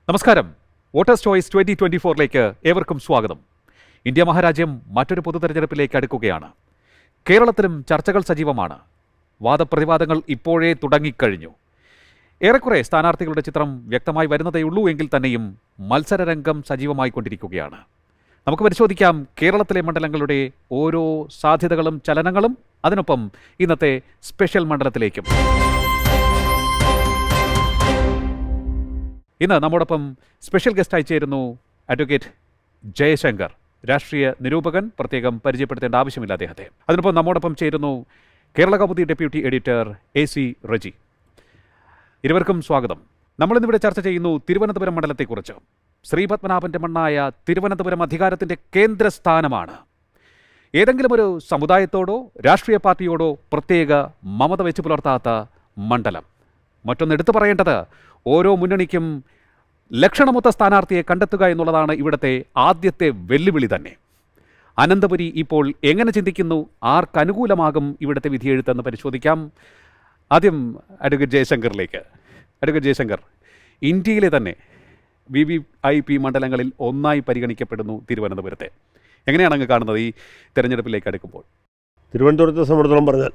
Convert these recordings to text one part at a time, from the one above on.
നമസ്കാരം. Voters choice 2024ലേക്ക് ഏവർക്കും സ്വാഗതം. ഇന്ത്യ മഹാരാജ്യം മറ്റൊരു പൊതു തെരഞ്ഞെടുപ്പിലേക്ക് അടുക്കുകയാണ്. കേരളത്തിലും ചർച്ചകൾ സജീവമാണ്. വാദപ്രതിവാദങ്ങൾ ഇപ്പോഴേ തുടങ്ങിക്കഴിഞ്ഞു. ഏറെക്കുറെ സ്ഥാനാർത്ഥികളുടെ ചിത്രം വ്യക്തമായി വരുന്നതേയുള്ളൂ എങ്കിൽ തന്നെയും മത്സരരംഗം സജീവമായിക്കൊണ്ടിരിക്കുകയാണ്. നമുക്ക് പരിശോധിക്കാം കേരളത്തിലെ മണ്ഡലങ്ങളുടെ ഓരോ സാധ്യതകളും ചലനങ്ങളും, അതിനൊപ്പം ഇന്നത്തെ സ്പെഷ്യൽ മണ്ഡലത്തിലേക്കും. ഇന്ന് നമ്മോടൊപ്പം സ്പെഷ്യൽ ഗസ്റ്റായി ചേരുന്നു അഡ്വക്കേറ്റ് ജയശങ്കർ, രാഷ്ട്രീയ നിരൂപകൻ. പ്രത്യേകം പരിചയപ്പെടുത്തേണ്ട ആവശ്യമില്ല അദ്ദേഹത്തെ. അതിനൊപ്പം നമ്മോടൊപ്പം ചേരുന്നു Kerala Kaumudi deputy editor AC Reji. ഇരുവർക്കും സ്വാഗതം. നമ്മളിന്നിവിടെ ചർച്ച ചെയ്യുന്നു തിരുവനന്തപുരം മണ്ഡലത്തെക്കുറിച്ച്. ശ്രീപത്മനാഭന്റെ മണ്ണായ തിരുവനന്തപുരം അധികാരത്തിൻ്റെ കേന്ദ്രസ്ഥാനമാണ്. ഏതെങ്കിലും ഒരു സമുദായത്തോടോ രാഷ്ട്രീയ പാർട്ടിയോടോ പ്രത്യേക മമത വെച്ച് പുലർത്താത്ത മണ്ഡലം. മറ്റൊന്ന് എടുത്തു പറയേണ്ടത്, ഓരോ മുന്നണിക്കും ലക്ഷണമൊത്ത സ്ഥാനാർത്ഥിയെ കണ്ടെത്തുക എന്നുള്ളതാണ് ഇവിടുത്തെ ആദ്യത്തെ വെല്ലുവിളി തന്നെ. അനന്തപുരി ഇപ്പോൾ എങ്ങനെ ചിന്തിക്കുന്നു, ആർക്കനുകൂലമാകും ഇവിടുത്തെ വിധിയെഴുത്തെന്ന് പരിശോധിക്കാം. ആദ്യം അഡ്വക്കേറ്റ് ജയശങ്കറിലേക്ക്. അഡ്വക്കേറ്റ് ജയശങ്കർ, ഇന്ത്യയിലെ തന്നെ VVIP മണ്ഡലങ്ങളിൽ ഒന്നായി പരിഗണിക്കപ്പെടുന്നു തിരുവനന്തപുരത്തെ. എങ്ങനെയാണ് അങ്ങ് കാണുന്നത് ഈ തെരഞ്ഞെടുപ്പിലേക്ക് അടുക്കുമ്പോൾ? തിരുവനന്തപുരത്തെ സംബന്ധിച്ചിടത്തോളം പറഞ്ഞാൽ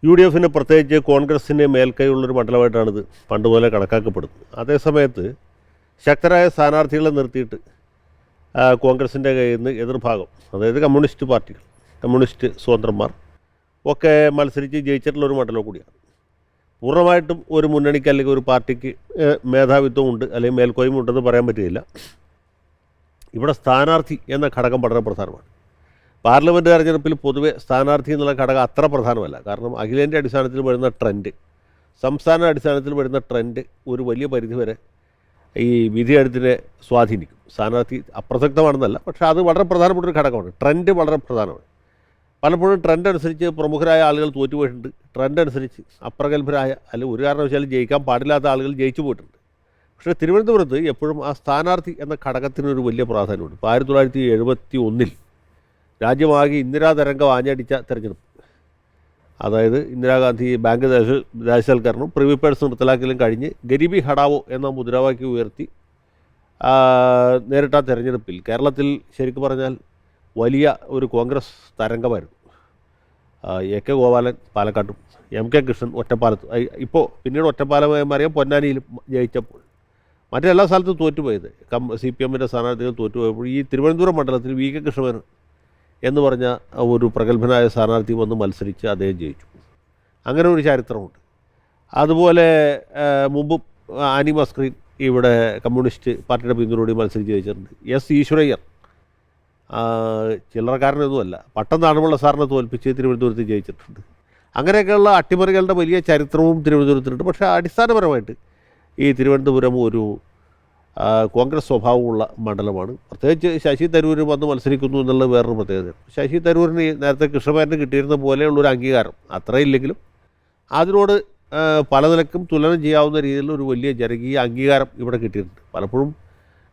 UDFന് പ്രത്യേകിച്ച് കോൺഗ്രസിന് മേൽക്കൈയുള്ളൊരു മണ്ഡലമായിട്ടാണിത് പണ്ടുപോലെ കണക്കാക്കപ്പെടുന്നത്. അതേസമയത്ത് ശക്തരായ സ്ഥാനാർത്ഥികളെ നിർത്തിയിട്ട് കോൺഗ്രസിൻ്റെ കയ്യിൽ നിന്ന് എതിർഭാഗം, അതായത് കമ്മ്യൂണിസ്റ്റ് പാർട്ടികൾ, കമ്മ്യൂണിസ്റ്റ് സ്വതന്ത്രന്മാർ ഒക്കെ മത്സരിച്ച് ജയിച്ചിട്ടുള്ളൊരു മണ്ഡലം കൂടിയാണ്. പൂർണ്ണമായിട്ടും ഒരു മുന്നണിക്ക് അല്ലെങ്കിൽ ഒരു പാർട്ടിക്ക് മേധാവിത്വം ഉണ്ട് അല്ലെങ്കിൽ മേൽക്കോയ്മ ഉണ്ടെന്ന് പറയാൻ പറ്റുകയില്ല. ഇവിടെ സ്ഥാനാർത്ഥി എന്ന ഘടകം വളരെ പ്രധാനമാണ്. പാർലമെൻറ്റ് തെരഞ്ഞെടുപ്പിൽ പൊതുവെ സ്ഥാനാർത്ഥി എന്നുള്ള ഘടകം അത്ര പ്രധാനമല്ല. കാരണം അഖിലേന്ത്യാ അടിസ്ഥാനത്തിൽ വരുന്ന ട്രെൻഡ്, സംസ്ഥാന അടിസ്ഥാനത്തിൽ വരുന്ന ട്രെൻഡ് ഒരു വലിയ പരിധിവരെ ഈ വിധിയെഴുത്തിനെ സ്വാധീനിക്കും. സ്ഥാനാർത്ഥി അപ്രസക്തമാണെന്നല്ല, പക്ഷേ അത് വളരെ പ്രധാനപ്പെട്ടൊരു ഘടകമാണ്. ട്രെൻഡ് വളരെ പ്രധാനമാണ്. പലപ്പോഴും ട്രെൻഡ് അനുസരിച്ച് പ്രമുഖരായ ആളുകൾ തോറ്റുപോയിട്ടുണ്ട്. ട്രെൻഡ് അനുസരിച്ച് അപ്രഗത്ഭരായ അല്ലെങ്കിൽ ഒരു കാരണവശാലും ജയിക്കാൻ പാടില്ലാത്ത ആളുകൾ ജയിച്ചു പോയിട്ടുണ്ട്. പക്ഷേ തിരുവനന്തപുരത്ത് എപ്പോഴും ആ സ്ഥാനാർത്ഥി എന്ന ഘടകത്തിനൊരു വലിയ പ്രാധാന്യമുണ്ട്. ഇപ്പോൾ 1971 രാജ്യമാകെ ഇന്ദിരാ തരംഗം ആഞ്ഞടിച്ച തെരഞ്ഞെടുപ്പ്, അതായത് ഇന്ദിരാഗാന്ധി ബാങ്ക് ദേശവൽക്കരണം, പ്രിവി പേഴ്സ് നിർത്തലാക്കലും കഴിഞ്ഞ് ഗരീബി ഹടാവോ എന്ന മുദ്രാവാക്യം ഉയർത്തി നേരിട്ട തെരഞ്ഞെടുപ്പിൽ കേരളത്തിൽ ശരിക്കും പറഞ്ഞാൽ വലിയ ഒരു കോൺഗ്രസ് തരംഗമായിരുന്നു. AK ഗോപാലൻ പാലക്കാട്ടും MK കൃഷ്ണൻ ഒറ്റപ്പാലത്തും, ഇപ്പോൾ പിന്നീട് ഒറ്റപ്പാലമായി മാറിയ പൊന്നാനിയിലും ജയിച്ചപ്പോൾ മറ്റെല്ലാ സ്ഥലത്തും തോറ്റുപോയത് CPMൻ്റെ സ്ഥാനാർത്ഥികൾ തോറ്റുപോയപ്പോൾ ഈ തിരുവനന്തപുരം മണ്ഡലത്തിൽ VK കൃഷ്ണൻ എന്ന് പറഞ്ഞ ഒരു പ്രഗത്ഭനായ സ്ഥാനാർത്ഥി വന്ന് മത്സരിച്ച് അദ്ദേഹം ജയിച്ചു. അങ്ങനെ ഒരു ചരിത്രമുണ്ട്. അതുപോലെ മുമ്പ് ആനി മസ്ക്രീൻ ഇവിടെ കമ്മ്യൂണിസ്റ്റ് പാർട്ടിയുടെ പിന്തുണയോടെ മത്സരിച്ച് ജയിച്ചിട്ടുണ്ട്. S ഈശ്വരയ്യർ ചില്ലറക്കാരനൊന്നുമല്ല, പട്ടം നാടുമുള്ള സാറിനെ തോൽപ്പിച്ച് തിരുവനന്തപുരത്ത് ജയിച്ചിട്ടുണ്ട്. അങ്ങനെയൊക്കെയുള്ള അട്ടിമറികളുടെ വലിയ ചരിത്രവും തിരുവനന്തപുരത്തിനുണ്ട്. പക്ഷേ അടിസ്ഥാനപരമായിട്ട് ഈ തിരുവനന്തപുരം ഒരു കോൺഗ്രസ് സ്വഭാവമുള്ള മണ്ഡലമാണ്. പ്രത്യേകിച്ച് ശശി തരൂർ വന്ന് മത്സരിക്കുന്നു എന്നുള്ളത് വേറൊരു പ്രത്യേകത. ശശി തരൂരിന് നേരത്തെ കൃഷ്ണമാരന് കിട്ടിയിരുന്ന പോലെയുള്ളൊരു അംഗീകാരം അത്രയില്ലെങ്കിലും അതിനോട് പല നിലക്കും തുലനം ചെയ്യാവുന്ന രീതിയിലുള്ള ഒരു വലിയ ജനകീയ അംഗീകാരം ഇവിടെ കിട്ടിയിട്ടുണ്ട്. പലപ്പോഴും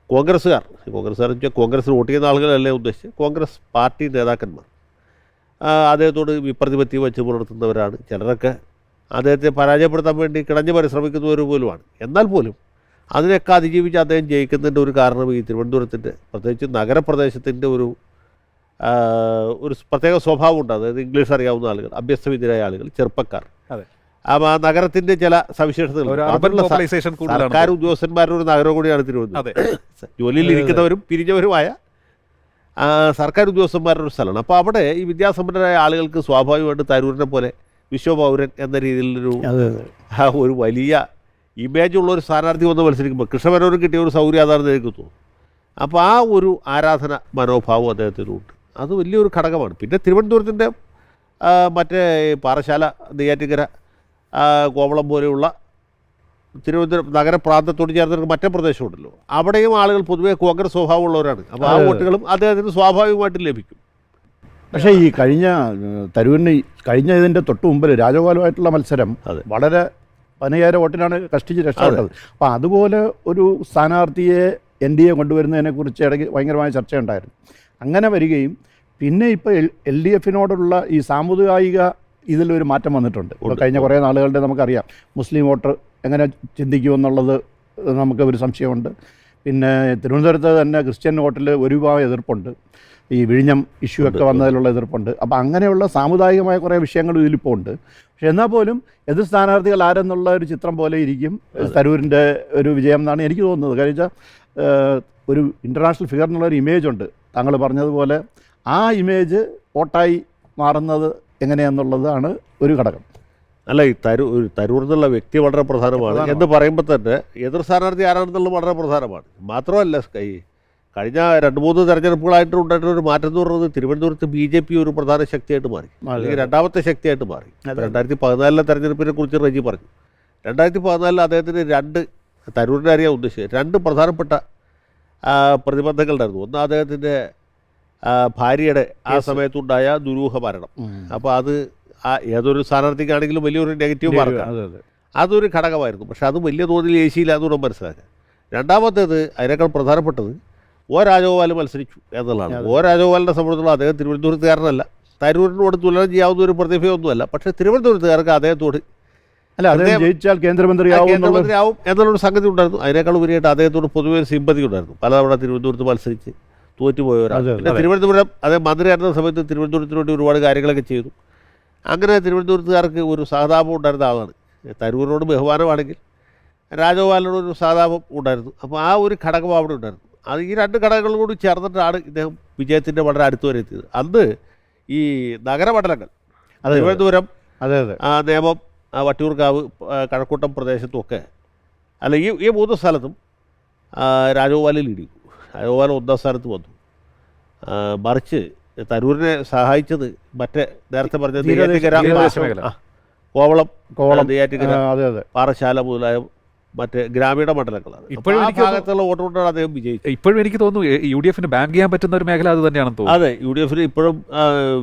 കോൺഗ്രസ്സുകാർ വെച്ചാൽ കോൺഗ്രസ് വോട്ട് ചെയ്യുന്ന ആളുകളല്ലേ ഉദ്ദേശിച്ച്, കോൺഗ്രസ് പാർട്ടി നേതാക്കന്മാർ അദ്ദേഹത്തോട് വിപ്രതിപത്തി വെച്ച് പുലർത്തുന്നവരാണ്. ചിലരൊക്കെ അദ്ദേഹത്തെ പരാജയപ്പെടുത്താൻ വേണ്ടി കിടഞ്ഞ് പരിശ്രമിക്കുന്നവർ പോലുമാണ്. എന്നാൽ പോലും അതിനൊക്കെ അതിജീവിച്ച് അദ്ദേഹം ജയിക്കുന്നതിൻ്റെ ഒരു കാരണം ഈ തിരുവനന്തപുരത്തിൻ്റെ, പ്രത്യേകിച്ച് നഗരപ്രദേശത്തിൻ്റെ ഒരു പ്രത്യേക സ്വഭാവമുണ്ട്. അതായത് ഇംഗ്ലീഷ് അറിയാവുന്ന ആളുകൾ, അഭ്യസ്തവിദ്യരായ ആളുകൾ, ചെറുപ്പക്കാർ, ആ നഗരത്തിൻ്റെ ചില സവിശേഷതകൾ. സർക്കാർ ഉദ്യോഗസ്ഥന്മാരുടെ ഒരു നഗരം കൂടിയാണ് തിരുവനന്തപുരം. ജോലിയിൽ ഇരിക്കുന്നവരും പിരിഞ്ഞവരുമായ സർക്കാർ ഉദ്യോഗസ്ഥന്മാരുടെ ഒരു സ്ഥലമാണ്. അപ്പോൾ അവിടെ ഈ വിദ്യാസമ്പന്നരായ ആളുകൾക്ക് സ്വാഭാവികമായിട്ട് തരൂരിനെ പോലെ വിശ്വപൗരൻ എന്ന രീതിയിലൊരു ഒരു വലിയ ഇമേജ് ഉള്ള ഒരു സ്ഥാനാർത്ഥി വന്ന് മത്സരിക്കുമ്പോൾ കൃഷ്ണമേനോന് കിട്ടിയ ഒരു സൗകര്യം അതാണെന്ന് എനിക്ക് തോന്നുന്നു. അപ്പോൾ ആ ഒരു ആരാധന മനോഭാവം അദ്ദേഹത്തിനുണ്ട്. അത് വലിയൊരു ഘടകമാണ്. പിന്നെ തിരുവനന്തപുരത്തിൻ്റെ മറ്റേ പാറശാല, നെയ്യാറ്റിൻകര, കോവളം പോലെയുള്ള തിരുവനന്തപുരം നഗരപ്രാന്തത്തോട് ചേർന്ന മറ്റേ പ്രദേശമുണ്ടല്ലോ, അവിടെയും ആളുകൾ പൊതുവേ കോൺഗ്രസ് സ്വഭാവമുള്ളവരാണ്. അപ്പോൾ ആ വോട്ടുകളും അദ്ദേഹത്തിന് സ്വാഭാവികമായിട്ടും ലഭിക്കും. പക്ഷേ ഈ തരൂരിന് കഴിഞ്ഞ ഇതിൻ്റെ തൊട്ട് മുമ്പിൽ രാജഗോപാലുമായിട്ടുള്ള മത്സരം വളരെ 10,000 വോട്ടിനാണ് കഷ്ടിച്ച് രക്ഷപ്പെട്ടത്. അപ്പോൾ അതുപോലെ ഒരു സ്ഥാനാർത്ഥിയെ NDA കൊണ്ടുവരുന്നതിനെക്കുറിച്ച് ഇടയ്ക്ക് ഭയങ്കരമായ ചർച്ചയുണ്ടായിരുന്നു. അങ്ങനെ വരികയും പിന്നെ ഇപ്പോൾ LDFനോടുള്ള ഈ സാമുദായിക ഇതിലൊരു മാറ്റം വന്നിട്ടുണ്ട്. കഴിഞ്ഞ കുറേ നാളുകളുടെ നമുക്കറിയാം മുസ്ലിം വോട്ടർ എങ്ങനെ ചിന്തിക്കുമെന്നുള്ളത് നമുക്ക് ഒരു സംശയമുണ്ട്. പിന്നെ തിരുവനന്തപുരത്ത് തന്നെ ക്രിസ്ത്യൻ വോട്ടിൽ ഒരു വിഭാഗം എതിർപ്പുണ്ട്, ഈ വിഴിഞ്ഞം ഇഷ്യൂ ഒക്കെ വന്നതിലുള്ള എതിർപ്പുണ്ട്. അപ്പോൾ അങ്ങനെയുള്ള സാമുദായികമായ കുറേ വിഷയങ്ങൾ ഇതിലിപ്പോൾ ഉണ്ട്. പക്ഷെ എന്നാൽ പോലും എതിർ സ്ഥാനാർത്ഥികൾ ആരെന്നുള്ള ഒരു ചിത്രം പോലെ ഇരിക്കും തരൂരിൻ്റെ ഒരു വിജയം എന്നാണ് എനിക്ക് തോന്നുന്നത്. കാര്യം വെച്ചാൽ ഒരു ഇൻ്റർനാഷണൽ ഫിഗർ എന്നുള്ളൊരു ഇമേജ് ഉണ്ട്, താങ്കൾ പറഞ്ഞതുപോലെ. ആ ഇമേജ് വോട്ടായി മാറുന്നത് എങ്ങനെയാണെന്നുള്ളതാണ് ഒരു ഘടകം. അല്ല, ഈ തരൂർ എന്നുള്ള വ്യക്തി വളരെ പ്രധാനമാണ് എന്ന് പറയുമ്പോൾ തന്നെ എതിർ സ്ഥാനാർത്ഥി ആരാണെന്നുള്ളത് വളരെ പ്രധാനമാണ്. മാത്രമല്ല, ഈ കഴിഞ്ഞ 2-3 തെരഞ്ഞെടുപ്പുകളായിട്ട് ഉണ്ടായിട്ടൊരു മാറ്റം എന്ന് പറയുന്നത് തിരുവനന്തപുരത്ത് BJP ഒരു പ്രധാന ശക്തിയായിട്ട് മാറി, അല്ലെങ്കിൽ രണ്ടാമത്തെ ശക്തിയായിട്ട് മാറി. 2014 തെരഞ്ഞെടുപ്പിനെ കുറിച്ച് റജി പറഞ്ഞു. 2014 അദ്ദേഹത്തിന് തരൂരിനെ അറിയാൻ ഉദ്ദേശിച്ചത് 2 പ്രധാനപ്പെട്ട പ്രതിബന്ധങ്ങളുണ്ടായിരുന്നു. ഒന്ന്, അദ്ദേഹത്തിൻ്റെ ഭാര്യയുടെ ആ സമയത്തുണ്ടായ ദുരൂഹ മരണം. അപ്പോൾ അത് ഏതൊരു സ്ഥാനാർത്ഥിക്കാണെങ്കിലും വലിയൊരു നെഗറ്റീവ് മാർക്കാണ്. അതൊരു ഘടകമായിരുന്നു. പക്ഷെ അത് വലിയ തോതിൽ ഏശിയില്ല എന്നുകൂടെ മനസ്സിലാക്കുക. രണ്ടാമത്തേത്, അതിനേക്കാൾ പ്രധാനപ്പെട്ടത്, രാജഗോപാൽ മത്സരിച്ചു എന്നുള്ളതാണ്. രാജഗോപാലിനെ സംബന്ധിച്ചുള്ള അദ്ദേഹം തിരുവനന്തപുരത്തുകാരനല്ല, തരൂരിനോട് തുലനം ചെയ്യാവുന്ന ഒരു പ്രതിഭയൊന്നുമല്ല. പക്ഷേ തിരുവനന്തപുരത്തുകാർക്ക് അദ്ദേഹത്തോട് ജയിച്ചാൽ കേന്ദ്രമന്ത്രിയാവും എന്നുള്ളൊരു സംഗതി ഉണ്ടായിരുന്നു. അതിനേക്കാൾ ഉപരിയായിട്ട് അദ്ദേഹത്തോട് പൊതുവെ ഒരു സിമ്പതി ഉണ്ടായിരുന്നു. പലതവണ തിരുവനന്തപുരത്ത് മത്സരിച്ച് തോറ്റുപോയവരാണ്. പിന്നെ തിരുവനന്തപുരം അദ്ദേഹം മന്ത്രിയായിരുന്ന സമയത്ത് തിരുവനന്തപുരത്തിന് വേണ്ടി ഒരുപാട് കാര്യങ്ങളൊക്കെ ചെയ്തു. അങ്ങനെ തിരുവനന്തപുരത്തുകാർക്ക് ഒരു സഹതാപം ഉണ്ടായിരുന്ന ആളാണ്. തരൂരിനോട് ബഹുമാനമാണെങ്കിൽ രാജഗോപാലിനോട് ഒരു സഹതാപം ഉണ്ടായിരുന്നു. അപ്പോൾ ആ ഒരു ഘടകം അവിടെ ഉണ്ടായിരുന്നു. അത് ഈ 2 ഘടകങ്ങളും കൂടി ചേർന്നിട്ടാണ് ഇദ്ദേഹം വിജയത്തിൻ്റെ വളരെ അടുത്ത് വരെ എത്തിയത്. അന്ന് ഈ നഗരമണ്ഡലങ്ങൾ തിരുവനന്തപുരം, നേമം, വട്ടിയൂർക്കാവ്, കഴക്കൂട്ടം പ്രദേശത്തുമൊക്കെ, അല്ല, ഈ 3 സ്ഥലത്തും രാജഗോപാലിൽ ഇടിക്കും. രാജഗോപാൽ 1ാം സ്ഥാനത്ത് വന്നു. മറിച്ച് തരൂരിനെ സഹായിച്ചത് മറ്റേ നേരത്തെ പറഞ്ഞ കോവളം, നെയ്യാറ്റിൻകര, പാറശാല മുതലായ മറ്റേ ഗ്രാമീണ മണ്ഡലങ്ങളാണ്. ഭാഗത്തുള്ള വോട്ടുകൊണ്ടാണ് അദ്ദേഹം വിജയിച്ചത്. ഇപ്പോഴും എനിക്ക് തോന്നുന്നു UDF ബാങ്ക് ചെയ്യാൻ പറ്റുന്ന ഒരു മേഖല അത് തന്നെയാണെന്ന് തോന്നുന്നു. അതെ, UDF ഇപ്പോഴും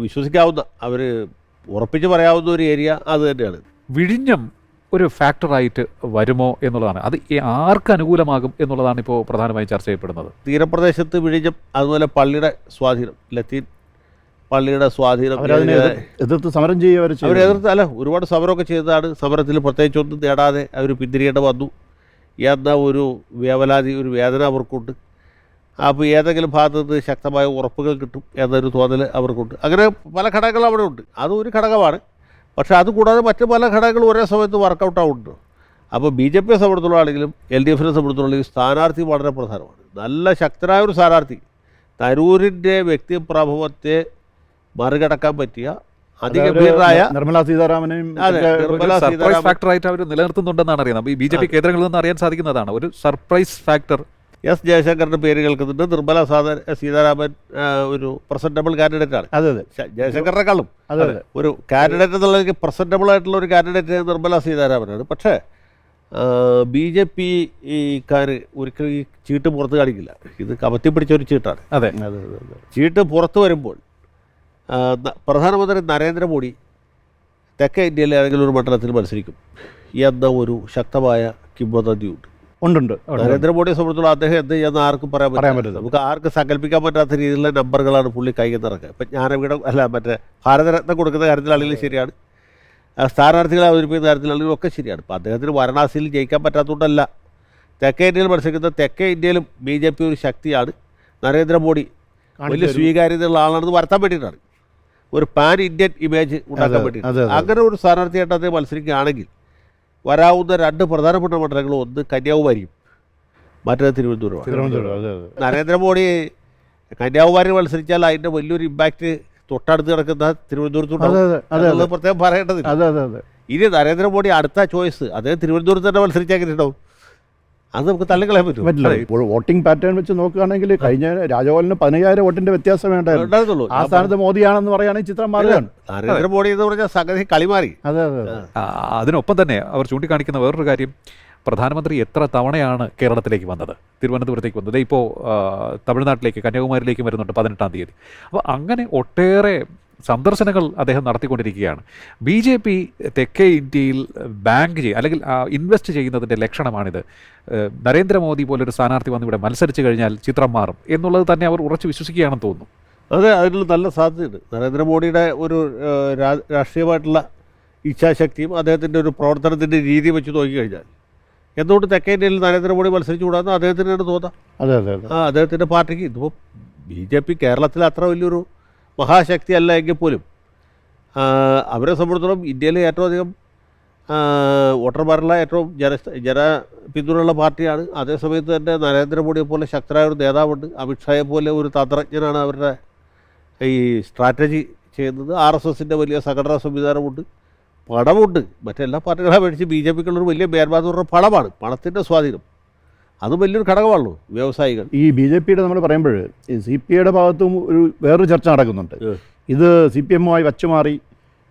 വിശ്വസിക്കാവുന്ന, അവർ ഉറപ്പിച്ച് പറയാവുന്ന ഒരു ഏരിയ അത് തന്നെയാണ്. വിഴിഞ്ഞം ഒരു ഫാക്ടറായിട്ട് വരുമോ എന്നുള്ളതാണ്. അത് ആർക്ക് അനുകൂലമാകും എന്നുള്ളതാണ് ഇപ്പോൾ പ്രധാനമായും ചർച്ച ചെയ്യപ്പെടുന്നത്. തീരപ്രദേശത്ത് വിഴിഞ്ഞം, അതുപോലെ പള്ളിയുടെ സ്വാധീനം, ലത്തീൻ പള്ളിയുടെ സ്വാധീനം, എതിർത്ത് സമരം ചെയ്യുക. അവർ എതിർത്ത് ഒരുപാട് സമരമൊക്കെ ചെയ്തതാണ്. സമരത്തിൽ പ്രത്യേകിച്ചൊന്നും നേടാതെ അവർ പിന്തിരിയേണ്ട വന്നു എന്ന ഒരു വേവലാതി, ഒരു വേദന അവർക്കുണ്ട്. അപ്പോൾ ഏതെങ്കിലും ഭാഗത്തു നിന്ന് ശക്തമായ ഉറപ്പുകൾ കിട്ടും എന്നൊരു തോന്നൽ അവർക്കുണ്ട്. അങ്ങനെ പല ഘടകങ്ങളും അവിടെ ഉണ്ട്. അതും ഒരു ഘടകമാണ്. പക്ഷേ അതുകൂടാതെ മറ്റ് പല ഘടകങ്ങളും ഒരേ സമയത്ത് വർക്കൗട്ട് ആവുന്നുണ്ട്. അപ്പോൾ BJPയെ സംബന്ധിച്ചുള്ളതാണെങ്കിലും LDFനെ സംബന്ധിച്ചുള്ള സ്ഥാനാർത്ഥി വളരെ പ്രധാനമാണ്. നല്ല ശക്തനായ ഒരു സ്ഥാനാർത്ഥി, തരൂരിൻ്റെ വ്യക്തിപ്രഭവത്തെ മറികടക്കാൻ പറ്റിയ അതിഗംഭീരമായ നിർമ്മലാ സീതാരാമനെയും സർപ്രൈസ് ഫാക്ടറായിട്ട് അവർ നിലനിർത്തുന്നുണ്ടെന്നാണ് അറിയുന്നത്. ഈ BJP കേന്ദ്രങ്ങളിൽ നിന്ന് അറിയാൻ സാധിക്കുന്നതാണ് ഒരു സർപ്രൈസ് ഫാക്ടർ. S. ജയശങ്കറിൻ്റെ പേര് കേൾക്കുന്നുണ്ട്. നിർമ്മലാ സീതാരാമൻ ഒരു പ്രസന്റബിൾ കാൻഡിഡേറ്റാണ്. ജയശങ്കറിനെക്കാളും ഒരു കാൻഡിഡേറ്റ് എന്നുള്ള പ്രസന്റബിൾ ആയിട്ടുള്ള ഒരു കാൻഡിഡേറ്റ് നിർമ്മലാ സീതാരാമനാണ്. പക്ഷേ BJPക്കാർ ഒരിക്കലും ഈ ചീട്ട് പുറത്ത് കാണിക്കില്ല. ഇത് കമത്തി പിടിച്ച ഒരു ചീട്ടാണ്. അതെ, ചീട്ട് പുറത്തു വരുമ്പോൾ പ്രധാനമന്ത്രി നരേന്ദ്രമോദി തെക്കേ ഇന്ത്യയിലെ ഏതെങ്കിലും ഒരു മണ്ഡലത്തിൽ മത്സരിക്കും എന്ന ഒരു ശക്തമായ കിംവദന്തിയുണ്ട്. നരേന്ദ്രമോദിയെ സംബന്ധിച്ചുള്ള അദ്ദേഹം എന്ത് ചെയ്യുന്ന ആർക്കും പറയാൻ പറ്റില്ല. നമുക്ക് ആർക്കും സങ്കല്പിക്കാൻ പറ്റാത്ത രീതിയിലുള്ള നമ്പറുകളാണ് പുള്ളി കൈയിൽ നിറക്കുക. ഇപ്പം ജ്ഞാനപീഠം മറ്റേ ഭാരതരത്നം കൊടുക്കുന്ന കാര്യത്തിലാണെങ്കിലും ശരിയാണ്, സ്ഥാനാർത്ഥികളെ അവതരിപ്പിക്കുന്ന കാര്യത്തിലാണെങ്കിലും ഒക്കെ ശരിയാണ്. ഇപ്പോൾ അദ്ദേഹത്തിന് വാരണാസിയിൽ ജയിക്കാൻ പറ്റാത്തതുകൊണ്ടല്ല തെക്കേ ഇന്ത്യയിൽ മത്സരിക്കുന്ന തെക്കേ ഇന്ത്യയിലും BJP ഒരു ശക്തിയാണ്. നരേന്ദ്രമോദി വലിയ സ്വീകാര്യതയുള്ള ആളാണെന്ന് വരുത്താൻ വേണ്ടിയിട്ടാണ്, ഒരു പാൻ ഇന്ത്യൻ ഇമേജ് ഉണ്ടാക്കാൻ വേണ്ടിയിട്ട്. അങ്ങനെ ഒരു സ്ഥാനാർത്ഥിയായിട്ട് അദ്ദേഹം മത്സരിക്കുകയാണെങ്കിൽ വരാവുന്ന 2 പ്രധാനപ്പെട്ട മണ്ഡലങ്ങളും, ഒന്ന് കന്യാകുമാരിയും മറ്റേത് തിരുവനന്തപുരമാണ്. നരേന്ദ്രമോദി കന്യാകുമാരി മത്സരിച്ചാൽ അതിൻ്റെ വലിയൊരു ഇമ്പാക്റ്റ് തൊട്ടടുത്ത് കിടക്കുന്ന തിരുവനന്തപുരത്തുണ്ടാവും. പ്രത്യേകം പറയേണ്ടതില്ല. ഇനി നരേന്ദ്രമോദി അടുത്ത ചോയ്സ് അദ്ദേഹം തിരുവനന്തപുരത്ത് തന്നെ മത്സരിച്ചാൽ എങ്ങനെ ഉണ്ടാവും? അത് നമുക്ക് തള്ളിക്കളയാൻ പറ്റില്ല. ഇപ്പോൾ വോട്ടിംഗ് പാറ്റേൺ വെച്ച് നോക്കുകയാണെങ്കിൽ കഴിഞ്ഞ രാജഗോപാലിന് 15,000 വോട്ടിന്റെ വ്യത്യാസം വേണ്ടായിരുന്നു. ആ സ്ഥാനത്ത് മോദിയാണെന്ന് പറയുകയാണെങ്കിൽ ചിത്രം മാറുകയാണ്. നരേന്ദ്രമോദി എന്ന് പറഞ്ഞാൽ സംഗതി കളിമാറി. അതിനൊപ്പം തന്നെ അവർ ചൂണ്ടിക്കാണിക്കുന്ന വേറൊരു കാര്യം, പ്രധാനമന്ത്രി എത്ര തവണയാണ് കേരളത്തിലേക്ക് വന്നത്, തിരുവനന്തപുരത്തേക്ക് വന്നത്, ഇപ്പോൾ തമിഴ്നാട്ടിലേക്ക് കന്യാകുമാരിയിലേക്ക് വരുന്നുണ്ട് 18-ാം തീയതി. അപ്പോൾ അങ്ങനെ ഒട്ടേറെ സന്ദർശനങ്ങൾ അദ്ദേഹം നടത്തിക്കൊണ്ടിരിക്കുകയാണ്. BJP തെക്കേ ഇന്ത്യയിൽ ബാങ്ക് അല്ലെങ്കിൽ ഇൻവെസ്റ്റ് ചെയ്യുന്നതിൻ്റെ ലക്ഷണമാണിത്. നരേന്ദ്രമോദി പോലൊരു സ്ഥാനാർത്ഥി വന്ന് ഇവിടെ മത്സരിച്ച് കഴിഞ്ഞാൽ ചിത്രം മാറും എന്നുള്ളത് തന്നെ അവർ ഉറച്ചു വിശ്വസിക്കുകയാണെന്ന് തോന്നുന്നു. അതെ, അതിനുള്ള നല്ല സാധ്യതയുണ്ട്. നരേന്ദ്രമോദിയുടെ ഒരു രാഷ്ട്രീയമായിട്ടുള്ള ഇച്ഛാശക്തിയും അദ്ദേഹത്തിൻ്റെ ഒരു പ്രവർത്തനത്തിൻ്റെ രീതി വെച്ച് നോക്കിക്കഴിഞ്ഞാൽ എന്തുകൊണ്ട് തെക്കേ ഇന്ത്യയിൽ നരേന്ദ്രമോദി മത്സരിച്ചുകൂടാന്ന് അദ്ദേഹത്തിനാണ് തോന്നാം. അതെ അതെ അതെ. അദ്ദേഹത്തിൻ്റെ പാർട്ടിക്ക് ഇതിപ്പോൾ BJP കേരളത്തിൽ അത്ര വലിയൊരു മഹാശക്തി അല്ല എങ്കിൽ പോലും അവരെ സംബന്ധിച്ചിടത്തോളം ഇന്ത്യയിലെ ഏറ്റവും അധികം വോട്ടർമാരുള്ള ഏറ്റവും ജന പിന്തുണയുള്ള പാർട്ടിയാണ്. അതേസമയത്ത് തന്നെ നരേന്ദ്രമോദിയെ പോലെ ശക്തരായ ഒരു നേതാവുണ്ട്, അമിത്ഷായെ പോലെ ഒരു തന്ത്രജ്ഞനാണ് അവരുടെ ഈ സ്ട്രാറ്റജി ചെയ്യുന്നത്. RSSൻ്റെ വലിയ സംഘടനാ സംവിധാനമുണ്ട്, പണമുണ്ട്. മറ്റെല്ലാ പാർട്ടികളെ മേടിച്ച് BJPക്കുള്ളൊരു വലിയ മേന്മ എന്ന് പറഞ്ഞാൽ പണമാണ്, പണത്തിൻ്റെ സ്വാധീനം. അത് വലിയൊരു ഘടകമാണല്ലോ വ്യവസായികൾ. ഈ BJPയുടെ നമ്മൾ പറയുമ്പോൾ ഈ CPIയുടെ ഭാഗത്തും വേറൊരു ചർച്ച നടക്കുന്നുണ്ട്. ഇത് CPM-മായി വച്ചുമാറി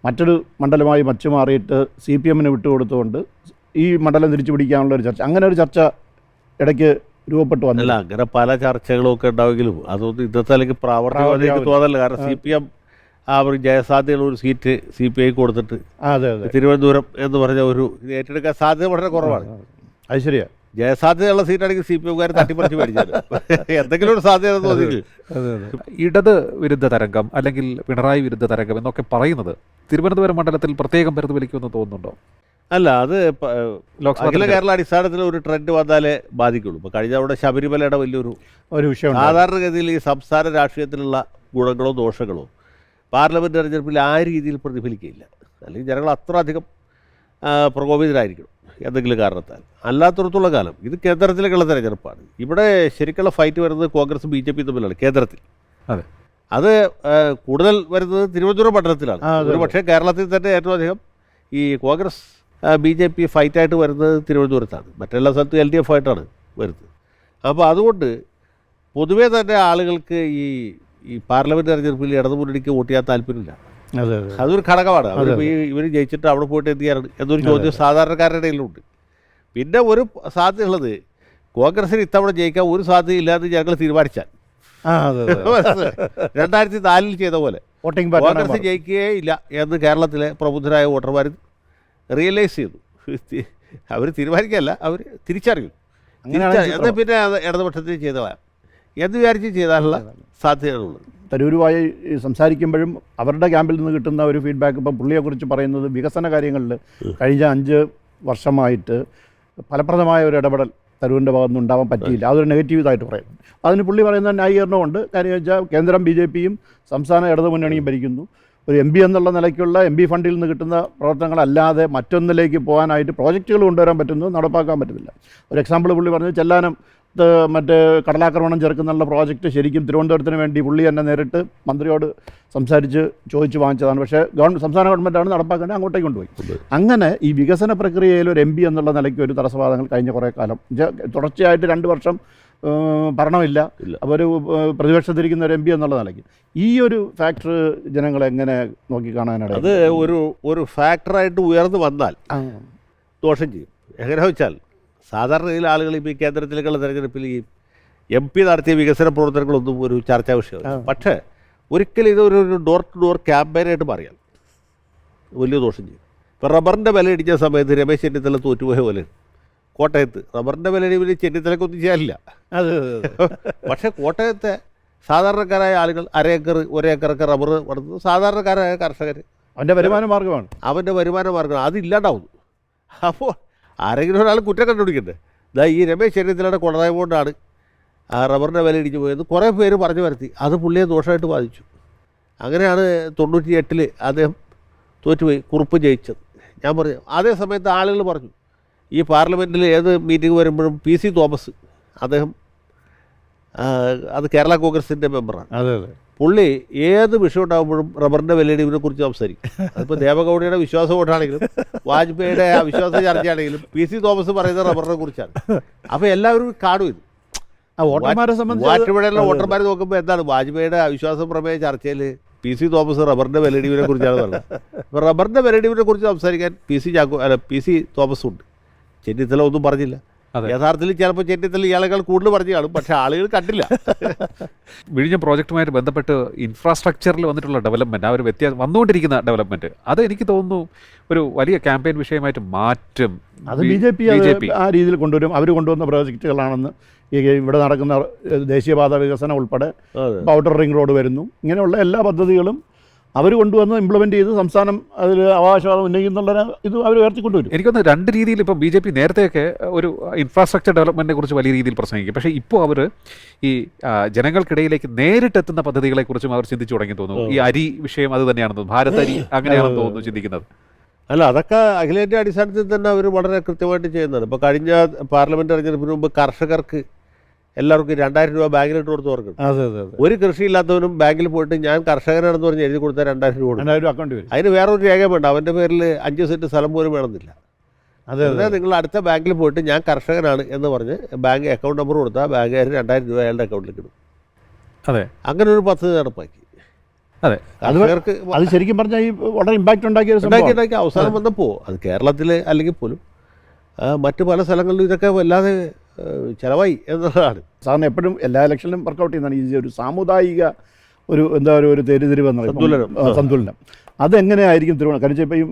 മറ്റൊരു മണ്ഡലമായി വച്ചുമാറിയിട്ട് CPM-ന് വിട്ടുകൊടുത്തുകൊണ്ട് ഈ മണ്ഡലം തിരിച്ചു പിടിക്കാനുള്ള ഒരു ചർച്ച, അങ്ങനെ ഒരു ചർച്ച ഇടയ്ക്ക് രൂപപ്പെട്ടു വന്നില്ല. അങ്ങനെ പല ചർച്ചകളും ഒക്കെ ഉണ്ടാവുമെങ്കിലും അതൊന്നും ഇന്നത്തെ അല്ലെങ്കിൽ പ്രാവർത്തികമായിട്ട് തോന്നല്ല. കാരണം CPM ഒരു ജയസാധ്യതയുള്ള ഒരു സീറ്റ് CPI കൊടുത്തിട്ട് അതെ അതെ തിരുവനന്തപുരം എന്ന് പറഞ്ഞ ഒരു ഇത് ഏറ്റെടുക്കാൻ സാധ്യത വളരെ കുറവാണ്. അത് ശരിയാ. ജയസാധ്യതയുള്ള സീറ്റാണെങ്കിൽ CPM-കാർ തട്ടിപ്പറിച്ച് മേടിച്ചാൽ എന്തെങ്കിലും ഒരു സാധ്യത തോന്നിയിട്ട്. ഇടത് വിരുദ്ധ തരംഗം അല്ലെങ്കിൽ പിണറായി വിരുദ്ധ തരംഗം എന്നൊക്കെ പറയുന്നത് തിരുവനന്തപുരം മണ്ഡലത്തിൽ പ്രത്യേകം പ്രതിഫലിക്കുമെന്ന് തോന്നുന്നുണ്ടോ? അല്ല, അത് അഖില കേരള അടിസ്ഥാനത്തിൽ ഒരു ട്രെൻഡ് വന്നാലേ ബാധിക്കുള്ളൂ. ഇപ്പോൾ കഴിഞ്ഞ അവിടെ ശബരിമലയുടെ വലിയൊരു വിഷയം. സാധാരണഗതിയിൽ ഈ സംസ്ഥാന രാഷ്ട്രീയത്തിലുള്ള ഗുണങ്ങളോ ദോഷങ്ങളോ പാർലമെൻറ്റ് തെരഞ്ഞെടുപ്പിൽ ആ രീതിയിൽ പ്രതിഫലിക്കുകയില്ല. അല്ലെങ്കിൽ ജനങ്ങൾ അത്ര അധികം പ്രകോപിതരായിരിക്കണം എന്തെങ്കിലും കാരണത്താൽ. അല്ലാത്തടത്തോളം കാലം ഇത് കേന്ദ്രത്തിലേക്കുള്ള തെരഞ്ഞെടുപ്പാണ്. ഇവിടെ ശരിക്കുള്ള ഫൈറ്റ് വരുന്നത് കോൺഗ്രസും BJP തമ്മിലാണ് കേന്ദ്രത്തിൽ. അതെ, അത് കൂടുതൽ വരുന്നത് തിരുവനന്തപുരം മണ്ഡലത്തിലാണ്. ഒരു പക്ഷേ കേരളത്തിൽ തന്നെ ഏറ്റവും അധികം ഈ കോൺഗ്രസ് BJP ഫൈറ്റായിട്ട് വരുന്നത് തിരുവനന്തപുരത്താണ്. മറ്റെല്ലാ സ്ഥലത്തും LDF ആയിട്ടാണ് വരുന്നത്. അപ്പോൾ അതുകൊണ്ട് പൊതുവേ തന്നെ ആളുകൾക്ക് ഈ പാർലമെൻറ്റ് തെരഞ്ഞെടുപ്പിൽ ഇടതുമുന്നണിക്ക് വോട്ട് ചെയ്യാൻ താല്പര്യമില്ല. അതൊരു ഘടകമാണ്. അവരിപ്പോൾ ഇവർ ജയിച്ചിട്ട് അവിടെ പോയിട്ട് എന്ത് ചെയ്യാനാണ് എന്നൊരു ചോദ്യം സാധാരണക്കാരുടെ ഇടയിലുണ്ട്. പിന്നെ ഒരു സാധ്യതയുള്ളത് കോൺഗ്രസിന് ഇത്തവണ ജയിക്കാൻ ഒരു സാധ്യതയില്ലാന്ന് ഞങ്ങൾ തീരുമാനിച്ചാൽ 2004 ചെയ്ത പോലെ കോൺഗ്രസ് ജയിക്കുകയേ ഇല്ല എന്ന് കേരളത്തിലെ പ്രബുദ്ധരായ വോട്ടർമാർ റിയലൈസ് ചെയ്തു. അവർ തീരുമാനിക്കുകയല്ല, അവർ തിരിച്ചറിയും. എന്നാൽ പിന്നെ ഇടതുപക്ഷത്തിൽ ചെയ്തതാണ് എന്ന് വിചാരിച്ച് ചെയ്താലുള്ള സാധ്യതകളുള്ളത്. തരൂരുമായി സംസാരിക്കുമ്പോഴും അവരുടെ ക്യാമ്പിൽ നിന്ന് കിട്ടുന്ന ഒരു ഫീഡ്ബാക്ക്, ഇപ്പം പുള്ളിയെക്കുറിച്ച് പറയുന്നത് വികസന കാര്യങ്ങളിൽ കഴിഞ്ഞ 5 വർഷമായിട്ട് ഫലപ്രദമായ ഒരു ഇടപെടൽ തരൂരിൻ്റെ ഭാഗത്തുനിന്ന് ഉണ്ടാവാൻ പറ്റിയില്ല. അതൊരു നെഗറ്റീവ് ഇതായിട്ട് പറയുന്നു. അതിന് പുള്ളി പറയുന്ന ന്യായീകരണമുണ്ട്. കാര്യം വെച്ചാൽ കേന്ദ്രം BJPയും സംസ്ഥാന ഇടതു മുന്നണിയും ഭരിക്കുന്നു. ഒരു MP എന്നുള്ള നിലയ്ക്കുള്ള MP ഫണ്ടിൽ നിന്ന് കിട്ടുന്ന പ്രവർത്തനങ്ങളല്ലാതെ മറ്റൊന്നിലേക്ക് പോകാനായിട്ട് പ്രോജക്റ്റുകൾ കൊണ്ടുവരാൻ പറ്റുന്നു, നടപ്പാക്കാൻ പറ്റുന്നില്ല. ഒരു എക്സാമ്പിൾ പുള്ളി പറഞ്ഞത് ചെല്ലാനം മറ്റേ കടലാക്രമണം ചെറുക്കുന്നുള്ള പ്രോജക്റ്റ് ശരിക്കും തിരുവനന്തപുരത്തിന് വേണ്ടി പുള്ളി തന്നെ നേരിട്ട് മന്ത്രിയോട് സംസാരിച്ച് ചോദിച്ച് വാങ്ങിച്ചതാണ്. പക്ഷേ സംസ്ഥാന ഗവൺമെൻറ്റാണ് നടപ്പാക്കേണ്ടത്, അങ്ങോട്ടേക്ക് കൊണ്ടുപോയി. അങ്ങനെ ഈ വികസന പ്രക്രിയയിൽ ഒരു MP എന്നുള്ള നിലയ്ക്ക് ഒരു തടസ്സവാദങ്ങൾ കഴിഞ്ഞ കുറേ കാലം തുടർച്ചയായിട്ട് 2 വർഷം ഭരണമില്ല. അപ്പോൾ ഒരു പ്രതിപക്ഷത്തിരിക്കുന്ന ഒരു MP എന്നുള്ള നിലയ്ക്ക് ഈ ഒരു ഫാക്ടർ ജനങ്ങളെങ്ങനെ നോക്കിക്കാണാനാണ്? അത് ഒരു ഫാക്ടറായിട്ട് ഉയർന്നു വന്നാൽ ദോഷം ചെയ്യും. എങ്ങനെയാ വെച്ചാൽ സാധാരണ ഇതിൽ ആളുകൾ ഇപ്പോൾ ഈ കേന്ദ്രത്തിലേക്കുള്ള തെരഞ്ഞെടുപ്പിൽ ഈ MP നടത്തിയ വികസന പ്രവർത്തനങ്ങളൊന്നും ഒരു ചർച്ചാ വിഷയമാണ്. പക്ഷേ ഒരിക്കലും ഇതൊരു ഡോർ ടു ഡോർ ക്യാമ്പയിനായിട്ട് മാറിയാൽ വലിയ ദോഷം ചെയ്യും. ഇപ്പോൾ റബ്ബറിൻ്റെ വില ഇടിച്ച സമയത്ത് രമേശ് ചെന്നിത്തല തോറ്റുപോയ പോലെ കോട്ടയത്ത് റബ്ബറിൻ്റെ വില ഇടിവിൽ ചെന്നിത്തലക്കൊന്നും ചെയ്യാനില്ല. പക്ഷേ കോട്ടയത്തെ സാധാരണക്കാരായ ആളുകൾ 1/2 ഏക്കർ 1 ഏക്കറൊക്കെ റബ്ബർ നടത്തുന്നു. സാധാരണക്കാരായ കർഷകർ അവൻ്റെ വരുമാന മാർഗ്ഗമാണ്, അതില്ലാണ്ടാവുന്നു. അപ്പോൾ ആരെങ്കിലും ഒരാൾ കുറ്റം കണ്ടുപിടിക്കണ്ടേ? ഈ രമേശ് ചെന്നിത്തലയുടെ കൊണറായ കൊണ്ടാണ് ആ റബ്ബറിൻ്റെ വില ഇടിച്ചു പോയത് കുറേ പേര് പറഞ്ഞു വരുത്തി. അത് പുള്ളിയെ ദോഷമായിട്ട് ബാധിച്ചു. അങ്ങനെയാണ് 98 അദ്ദേഹം തോറ്റുപോയി, കുറുപ്പ് ജയിച്ചത്. ഞാൻ പറഞ്ഞു അതേ സമയത്ത് ആളുകൾ പറഞ്ഞു ഈ പാർലമെൻറ്റിൽ ഏത് മീറ്റിംഗ് വരുമ്പോഴും PC തോമസ് അദ്ദേഹം അത് കേരള കോൺഗ്രസിൻ്റെ മെമ്പറാണ്. പുള്ളി ഏത് വിഷയം ഉണ്ടാകുമ്പോഴും റബ്ബറിൻ്റെ വിലയിടിവിനെ കുറിച്ച് സംസാരിക്കും. അതിപ്പോൾ ദേവഗൗഡയുടെ വിശ്വാസ വോട്ടാണെങ്കിലും വാജ്പേയിയുടെ അവിശ്വാസ ചർച്ചയാണെങ്കിലും PC തോമസ് പറയുന്നത് റബ്ബറിനെ കുറിച്ചാണ്. അപ്പോൾ എല്ലാവരും കാണും ഇത്. വാറ്റുപുഴയിലുള്ള വോട്ടർമാർ നോക്കുമ്പോൾ എന്താണ് വാജ്പേയിയുടെ അവിശ്വാസ പ്രമേയ ചർച്ചയിൽ PC തോമസ് റബ്ബറിൻ്റെ വിലയിടിവിനെ കുറിച്ചാണ് പറഞ്ഞത്. അപ്പോൾ റബ്ബറിൻ്റെ വിലയിടിവിനെ കുറിച്ച് സംസാരിക്കാൻ PC തോമസും ഉണ്ട്. ചെന്നിത്തല ഒന്നും പറഞ്ഞില്ല. യഥാർത്ഥത്തിൽ ചിലപ്പോൾ ചെന്നിത്തല ഇയാളെക്കാൾ കൂടുതൽ പറഞ്ഞു കാണും, പക്ഷേ ആളുകൾ കണ്ടില്ല. വിഴിഞ്ഞം പ്രോജക്റ്റുമായിട്ട് ബന്ധപ്പെട്ട് ഇൻഫ്രാസ്ട്രക്ചറിൽ വന്നിട്ടുള്ള ഡെവലപ്മെൻറ്റ്, ആ ഒരു വ്യത്യാസം വന്നുകൊണ്ടിരിക്കുന്ന ഡെവലപ്മെൻറ്റ്, അത് എനിക്ക് തോന്നുന്നു ഒരു വലിയ ക്യാമ്പയിൻ വിഷയമായിട്ട് മാറ്റും. അത് BJP ആ രീതിയിൽ കൊണ്ടുവരും. അവർ കൊണ്ടുവന്ന പ്രോജക്റ്റുകളാണെന്ന് ഇവിടെ നടക്കുന്ന ദേശീയപാത വികസനം ഉൾപ്പെടെ ഔട്ടർ റിംഗ് റോഡ് വരുന്നു. ഇങ്ങനെയുള്ള എല്ലാ പദ്ധതികളും അവർ കൊണ്ടുവന്ന് ഇംപ്ലിമെൻ്റ് ചെയ്ത് സംസ്ഥാനം അതിൽ അവകാശവാദം ഉന്നയിക്കുന്നുള്ള ഇത് അവർ ഉയർത്തിക്കൊണ്ടുവരും. എനിക്കൊന്ന് രണ്ട് രീതിയിൽ ഇപ്പം ബി ജെ പി നേരത്തെയൊക്കെ ഒരു ഇൻഫ്രാസ്ട്രക്ചർ ഡെവലപ്മെൻറ്റിനെ കുറിച്ച് വലിയ രീതിയിൽ പ്രസംഗിക്കും. പക്ഷേ ഇപ്പോൾ അവർ ഈ ജനങ്ങൾക്കിടയിലേക്ക് നേരിട്ടെത്തുന്ന പദ്ധതികളെക്കുറിച്ചും അവർ ചിന്തിച്ചു തുടങ്ങി തോന്നുന്നു. ഈ അരി വിഷയം അത് തന്നെയാണെന്ന് തോന്നുന്നു, ഭാരത് അരി അങ്ങനെയാണെന്ന് തോന്നുന്നു ചിന്തിക്കുന്നത്. അല്ല, അതൊക്കെ അഖിലേന്ത്യാ അടിസ്ഥാനത്തിൽ തന്നെ അവർ വളരെ കൃത്യമായിട്ട് ചെയ്യുന്നതാണ്. ഇപ്പോൾ കഴിഞ്ഞ പാർലമെൻറ്റ് തെരഞ്ഞെടുപ്പിന് മുമ്പ് കർഷകർക്ക് എല്ലാവർക്കും 2000 രൂപ ബാങ്കിലിട്ട് കൊടുത്ത് ഓർക്കും. അതെ അതെ അതെ. ഒരു കൃഷിയില്ലാത്തവനും ബാങ്കിൽ പോയിട്ട് ഞാൻ കർഷകനാണെന്ന് പറഞ്ഞ് എഴുതി കൊടുത്താൽ 2000 രൂപ കൊടുക്കും. 2000 അക്കൗണ്ട് വരും. അതിന് വേറൊരു രേഖ വേണ്ട, അവൻ്റെ പേരിൽ 5 സെൻറ്റ് സ്ഥലം പോലും വേണമെന്നില്ല. അതെ എന്നാൽ നിങ്ങൾ അടുത്ത ബാങ്കിൽ പോയിട്ട് ഞാൻ കർഷകനാണ് എന്ന് പറഞ്ഞ് ബാങ്ക് അക്കൗണ്ട് നമ്പർ കൊടുത്താൽ ബാങ്കുകാർ 2000 രൂപ അയാളുടെ അക്കൗണ്ടിലേക്ക് ഇടും. അതെ, അങ്ങനെ ഒരു പദ്ധതി നടപ്പാക്കി. അതെ, കർഷകർക്ക് അത് ശരിക്കും പറഞ്ഞാൽ ഈ വളരെ ഇമ്പാക്റ്റ് ഉണ്ടാക്കിയ ഉണ്ടാക്കി അവസാനം വന്നപ്പോൾ അത് കേരളത്തിൽ അല്ലെങ്കിൽ പോലും മറ്റ് പല സ്ഥലങ്ങളിലും ഇതൊക്കെ വല്ലാതെ ചിലവായി എന്നുള്ളതാണ്. സാറിന് എപ്പോഴും എല്ലാ ഇലക്ഷനിലും വർക്കൗട്ട് ചെയ്യുന്നതാണ് ഈ ഒരു സാമുദായിക ഒരു എന്താ പറയുക ഒരു തെരുതിരിവ് സന്തുലനം. അതെങ്ങനെയായിരിക്കും കാരണം ഇപ്പോൾ ഈ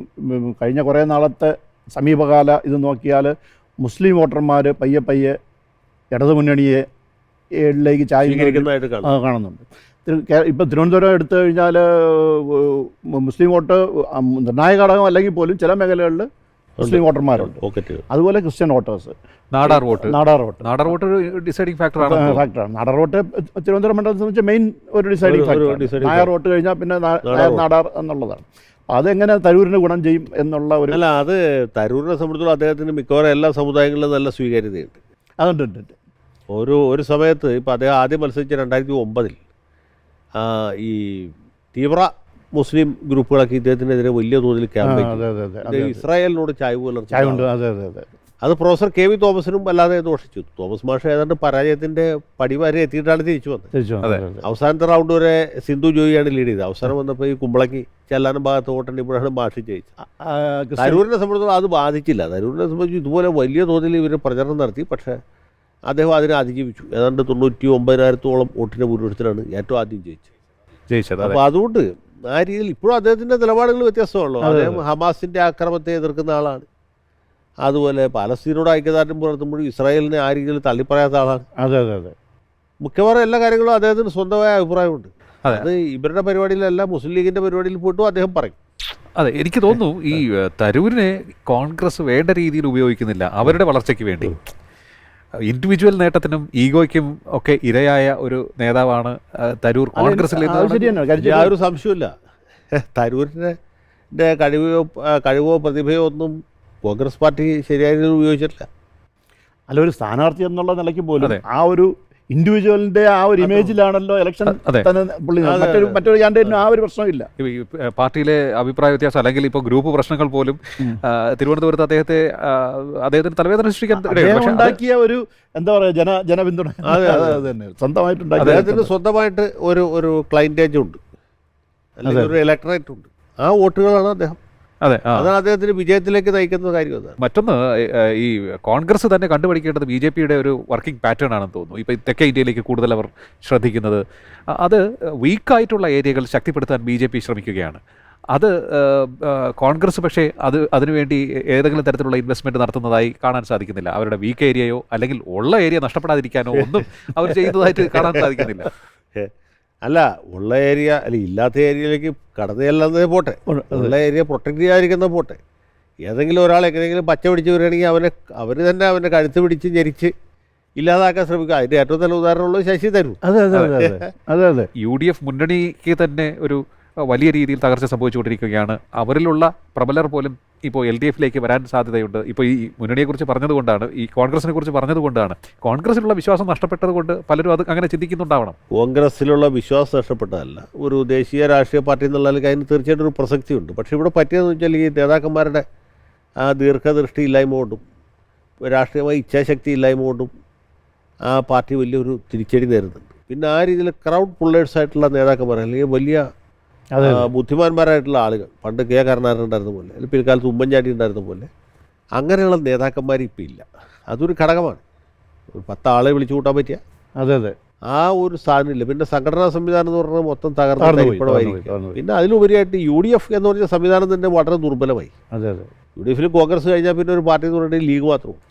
കഴിഞ്ഞ കുറേ നാളത്തെ സമീപകാല ഇത് നോക്കിയാൽ മുസ്ലിം വോട്ടർമാർ പയ്യെ പയ്യെ ഇടതുമുന്നണിയെ ിലേക്ക് സ്വീകരിക്കുന്നതായിട്ട് കാണുന്നുണ്ട്. ഇപ്പം തിരുവനന്തപുരം എടുത്തു കഴിഞ്ഞാൽ മുസ്ലിം വോട്ട് നിർണായക ഘടകം അല്ലെങ്കിൽ പോലും ചില മേഖലകളിൽ മുസ്ലിം വോട്ടർമാരുണ്ട്. അതുപോലെ ക്രിസ്ത്യൻ വോട്ടേഴ്സ്, നാടാർ വോട്ട് ഒരു ഡിസൈഡിങ് ഫാക്ടറാണ്. നാടാർ വോട്ട് തിരുവനന്തപുരം മണ്ഡലത്തെ സംബന്ധിച്ച് മെയിൻ ഒരു ഡിസൈഡിങ് ഫാക്ടർ. നായർ വോട്ട് കഴിഞ്ഞാൽ പിന്നെ നാടാർ എന്നുള്ളതാണ്. അതെങ്ങനെ തരൂരിന് ഗുണം ചെയ്യും എന്നുള്ള ഒരു അല്ല, അത് തരൂരിനെ സംബന്ധിച്ചിടത്തോളം അദ്ദേഹത്തിന് മിക്കവാറും എല്ലാ സമുദായങ്ങളിലും നല്ല സ്വീകാര്യതയുണ്ട്. അതുണ്ട്. ഒരു സമയത്ത് ഇപ്പോൾ അദ്ദേഹം ആദ്യം മത്സരിച്ച 2009 ഈ തീവ്ര മുസ്ലിം ഗ്രൂപ്പുകളൊക്കെ ഇദ്ദേഹത്തിനെതിരെ വലിയ തോതിൽ ക്യാമ്പയിൻ ഇസ്രായേലിനോട് ചായ്വ് പുലർത്തുന്നുണ്ട്. അത് പ്രൊഫസർ കെ വി തോമസിനും അല്ലാതെ ദോഷിച്ചു. തോമസ് മാഷ് ഏതാണ്ട് പരാജയത്തിൻ്റെ പടിവാരെ എത്തിയിട്ടാണ് തിരിച്ചു വന്നത്. അവസാനത്തെ റൗണ്ട് വരെ സിന്ധു ജോയിയാണ് ലീഡ് ചെയ്തത്. അവസാനം വന്നപ്പോൾ ഈ കുമ്പളക്കി ചെല്ലാനും ഭാഗത്ത് വോട്ടെണ്ണിപ്പോഴാണ് മാഷി ജയിച്ചത്. തരൂരിനെ സംബന്ധിച്ചിടത്തോളം അത് ബാധിച്ചില്ല. തരൂരിനെ സംബന്ധിച്ച് ഇതുപോലെ വലിയ തോതിൽ ഇവർ പ്രചരണം നടത്തി. പക്ഷേ അദ്ദേഹം അതിനെ അതിജീവിച്ചു. ഏതാണ്ട് 99,000-ഓളം വോട്ടിൻ്റെ ഭൂരിപക്ഷത്തിലാണ് ഏറ്റവും ആദ്യം ജയിച്ചത്. അപ്പോൾ അതുകൊണ്ട് ആ രീതിയിൽ ഇപ്പോഴും അദ്ദേഹത്തിൻ്റെ നിലപാടുകൾ വ്യത്യാസമുള്ളൂ. അദ്ദേഹം ഹമാസിൻ്റെ ആക്രമണത്തെ എതിർക്കുന്ന ആളാണ്. അതുപോലെ പാലസ്തീനോട് ഐക്യദാർഢ്യം പുലർത്തുമ്പോഴും ഇസ്രായേലിനെ ആ രീതിയിൽ തള്ളിപ്പറയാത്ത ആളാണ്. മിക്കവാറും എല്ലാ കാര്യങ്ങളും അദ്ദേഹത്തിന് സ്വന്തമായ അഭിപ്രായമുണ്ട്. അത് ഇവരുടെ പരിപാടിയിലല്ല, മുസ്ലിം ലീഗിൻ്റെ പരിപാടിയിൽ പോയിട്ടും അദ്ദേഹം പറയും. അതെ, എനിക്ക് തോന്നുന്നു ഈ തരൂരിനെ കോൺഗ്രസ് വേണ്ട രീതിയിൽ ഉപയോഗിക്കുന്നില്ല അവരുടെ വളർച്ചയ്ക്ക് വേണ്ടി. ഇൻഡിവിജ്വൽ നേട്ടത്തിനും ഈഗോയ്ക്കും ഒക്കെ ഇരയായ ഒരു നേതാവാണ് തരൂർ കോൺഗ്രസിൽ. യാതൊരു സംശയമില്ല. തരൂരിൻ്റെ കഴിവോ പ്രതിഭയോ ഒന്നും കോൺഗ്രസ് പാർട്ടി ശരിയായ രീതിയിൽ ഉപയോഗിച്ചിട്ടില്ല. അല്ല, ഒരു സ്ഥാനാർത്ഥി എന്നുള്ള നിലയ്ക്ക് പോലും ആ ഒരു ഇൻഡിവിജ്വലിന്റെ ആ ഒരു ഇമേജിലാണല്ലോ ഇലക്ഷൻ മറ്റൊരു ക്യാൻഡിഡേറ്റിനും ആ ഒരു പ്രശ്നമില്ല. പാർട്ടിയിലെ അഭിപ്രായ വ്യത്യാസം അല്ലെങ്കിൽ ഇപ്പോൾ ഗ്രൂപ്പ് പ്രശ്നങ്ങൾ പോലും തിരുവനന്തപുരത്ത് അദ്ദേഹത്തിന് തലവേദന സൃഷ്ടിക്കാൻ ഉണ്ടാക്കിയ ഒരു എന്താ പറയുക ജനപിന്തുണ സ്വന്തമായിട്ട് സ്വന്തമായിട്ട് ഒരു ക്ലൈൻറ്റേജ് ഉണ്ട്, അല്ലെങ്കിൽ ഒരു ഇലക്ടറേറ്റ് ഉണ്ട്. ആ വോട്ടുകളാണ് അദ്ദേഹം. അതെ, അതാണ് അദ്ദേഹത്തിന് വിജയത്തിലേക്ക് നയിക്കുന്ന കാര്യം. മറ്റൊന്ന്, ഈ കോൺഗ്രസ് തന്നെ കണ്ടുപിടിക്കേണ്ടത് ബി ജെ പിയുടെ ഒരു വർക്കിംഗ് പാറ്റേൺ ആണെന്ന് തോന്നുന്നു. ഇപ്പോൾ തെക്കേ ഇന്ത്യയിലേക്ക് കൂടുതൽ അവർ ശ്രദ്ധിക്കുന്നത്, അത് വീക്കായിട്ടുള്ള ഏരിയകൾ ശക്തിപ്പെടുത്താൻ ബി ജെ പി ശ്രമിക്കുകയാണ്. അത് കോൺഗ്രസ് പക്ഷേ അതിനുവേണ്ടി ഏതെങ്കിലും തരത്തിലുള്ള ഇൻവെസ്റ്റ്മെൻറ്റ് നടത്തുന്നതായി കാണാൻ സാധിക്കുന്നില്ല. അവരുടെ വീക്ക് ഏരിയയോ അല്ലെങ്കിൽ ഉള്ള ഏരിയ നഷ്ടപ്പെടാതിരിക്കാനോ ഒന്നും അവർ ചെയ്യുന്നതായിട്ട് കാണാൻ സാധിക്കുന്നില്ല. അല്ല, ഉള്ള ഏരിയ അല്ലെങ്കിൽ ഇല്ലാത്ത ഏരിയയിലേക്ക് കടന്നു ചെല്ലുന്നത് പോട്ടെ, ഉള്ള ഏരിയ പ്രൊട്ടക്ട് ചെയ്യാതിരിക്കുന്നത് പോട്ടെ. ഏതെങ്കിലും ഒരാൾ എങ്ങനെയെങ്കിലും പച്ച പിടിച്ച് വരികയാണെങ്കിൽ അവർ തന്നെ അവൻ്റെ കഴുത്ത് പിടിച്ച് ഞെരിച്ച് ഇല്ലാതാക്കാൻ ശ്രമിക്കുക. അതിൻ്റെ ഏറ്റവും നല്ല ഉദാഹരണമുള്ളത് ശശി തരൂർ. അതെ. UDF മുന്നണിക്ക് തന്നെ ഒരു വലിയ രീതിയിൽ തകർച്ച സംഭവിച്ചുകൊണ്ടിരിക്കുകയാണ്. അവരിലുള്ള പ്രബലർ പോലും ഇപ്പോൾ LDFിലേക്ക് വരാൻ സാധ്യതയുണ്ട്. ഇപ്പോൾ ഈ മുന്നണിയെക്കുറിച്ച് പറഞ്ഞതുകൊണ്ടാണ്, ഈ കോൺഗ്രസിനെ കുറിച്ച് പറഞ്ഞതുകൊണ്ടാണ്, കോൺഗ്രസിലുള്ള വിശ്വാസം നഷ്ടപ്പെട്ടതുകൊണ്ട് പലരും അത് അങ്ങനെ ചിന്തിക്കുന്നുണ്ടാവണം. കോൺഗ്രസിലുള്ള വിശ്വാസം നഷ്ടപ്പെട്ടതല്ല, ഒരു ദേശീയ രാഷ്ട്രീയ പാർട്ടി എന്നുള്ള അതിന് തീർച്ചയായിട്ടും ഒരു പ്രസക്തിയുണ്ട്. പക്ഷേ ഇവിടെ പറ്റിയതെന്ന് വെച്ചാൽ ഈ നേതാക്കന്മാരുടെ ആ ദീർഘദൃഷ്ടി ഇല്ലായ്മ കൊണ്ടും രാഷ്ട്രീയമായ ഇച്ഛാശക്തി ഇല്ലായ്മ കൊണ്ടും ആ പാർട്ടി വലിയൊരു തിരിച്ചടി നേരിടുന്നുണ്ട്. പിന്നെ ആ രീതിയിൽ ക്രൗഡ് പുള്ളേഴ്സായിട്ടുള്ള നേതാക്കന്മാർ അല്ലെങ്കിൽ വലിയ ബുദ്ധിമാന്മാരായിട്ടുള്ള ആളുകൾ, പണ്ട് കെ കരുണാകരൻ ഉണ്ടായിരുന്ന പോലെ അല്ലെങ്കിൽ പിൽക്കാലത്ത് ഉമ്മൻചാണ്ടി ഉണ്ടായിരുന്ന പോലെ അങ്ങനെയുള്ള നേതാക്കന്മാർ ഇപ്പം ഇല്ല. അതൊരു ഘടകമാണ്. ഒരു 10 ആളെ വിളിച്ചു കൂട്ടാൻ പറ്റിയ ആ ഒരു സാധനമില്ല. പിന്നെ സംഘടനാ സംവിധാനം എന്ന് പറഞ്ഞാൽ മൊത്തം തകർന്നതായിരിക്കും. പിന്നെ അതിലുപരിയായിട്ട് UDF എന്ന് പറഞ്ഞ സംവിധാനം തന്നെ വളരെ ദുർബലമായി. UDFിൽ കോൺഗ്രസ് കഴിഞ്ഞാൽ പിന്നെ ഒരു പാർട്ടി എന്ന് പറഞ്ഞിട്ട് ലീഗ് മാത്രവും.